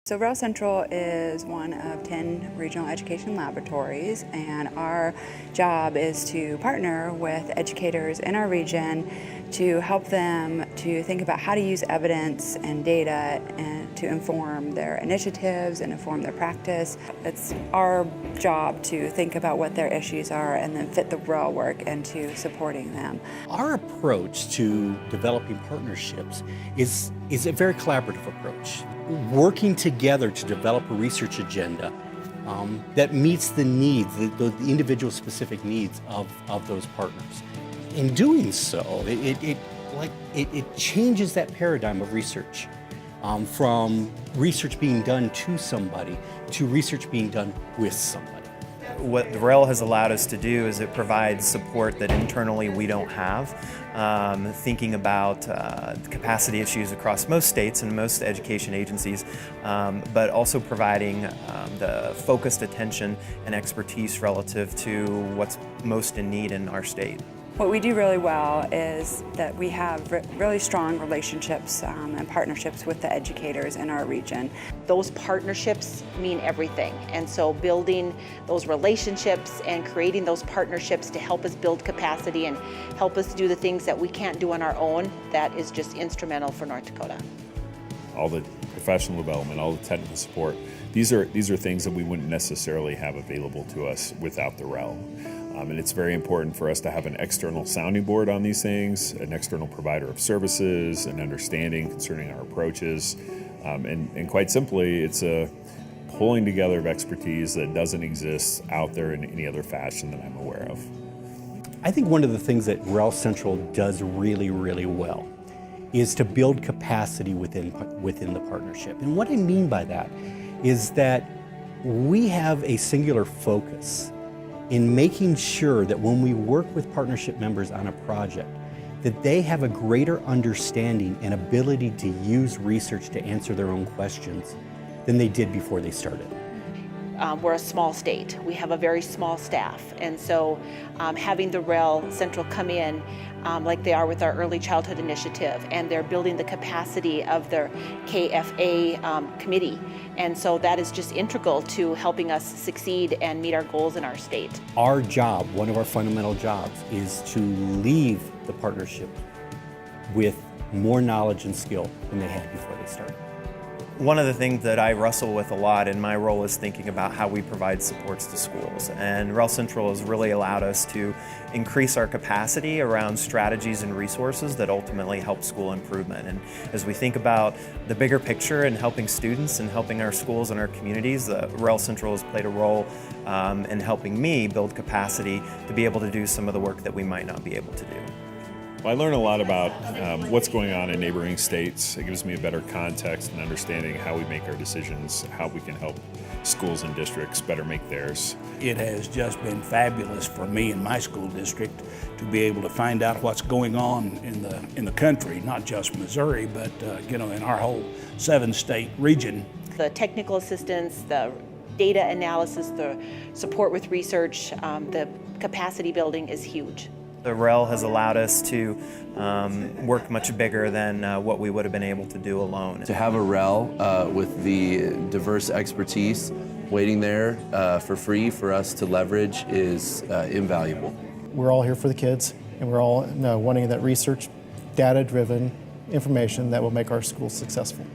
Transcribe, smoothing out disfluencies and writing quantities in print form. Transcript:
So REL Central is one of 10 regional education laboratories, and our job is to partner with educators in our region to help them to think about how to use evidence and data and to inform their initiatives and inform their practice. It's our job to think about what their issues are and then fit the REL work into supporting them. Our approach to developing partnerships is a very collaborative approach. Working together to develop a research agenda that meets the needs, the individual specific needs of those partners. In doing so, it changes that paradigm of research from research being done to somebody to research being done with somebody. What the REL has allowed us to do is it provides support that internally we don't have, thinking about capacity issues across most states and most education agencies, but also providing the focused attention and expertise relative to what's most in need in our state. What we do really well is that we have really strong relationships and partnerships with the educators in our region. Those partnerships mean everything, and so building those relationships and creating those partnerships to help us build capacity and help us do the things that we can't do on our own, that is just instrumental for North Dakota. All the professional development, all the technical support, these are things that we wouldn't necessarily have available to us without the REL. And it's very important for us to have an external sounding board on these things, an external provider of services, and understanding concerning our approaches. And quite simply, it's a pulling together of expertise that doesn't exist out there in any other fashion that I'm aware of. I think one of the things that REL Central does really, really well is to build capacity within the partnership. And what I mean by that is that we have a singular focus in making sure that when we work with partnership members on a project, that they have a greater understanding and ability to use research to answer their own questions than they did before they started. We're a small state. We have a very small staff, and so having the REL Central come in like they are with our early childhood initiative, and they're building the capacity of their KFA committee, and so that is just integral to helping us succeed and meet our goals in our state. Our job, one of our fundamental jobs, is to leave the partnership with more knowledge and skill than they had before they started. One of the things that I wrestle with a lot in my role is thinking about how we provide supports to schools. And REL Central has really allowed us to increase our capacity around strategies and resources that ultimately help school improvement. And as we think about the bigger picture and helping students and helping our schools and our communities, REL Central has played a role in helping me build capacity to be able to do some of the work that we might not be able to do. I learn a lot about what's going on in neighboring states. It gives me a better context and understanding how we make our decisions, how we can help schools and districts better make theirs. It has just been fabulous for me and my school district to be able to find out what's going on in the country, not just Missouri, but in our whole 7-state region. The technical assistance, the data analysis, the support with research, the capacity building is huge. The REL has allowed us to work much bigger than what we would have been able to do alone. To have a REL with the diverse expertise waiting there for free for us to leverage is invaluable. We're all here for the kids, and we're all wanting that research, data-driven information that will make our schools successful.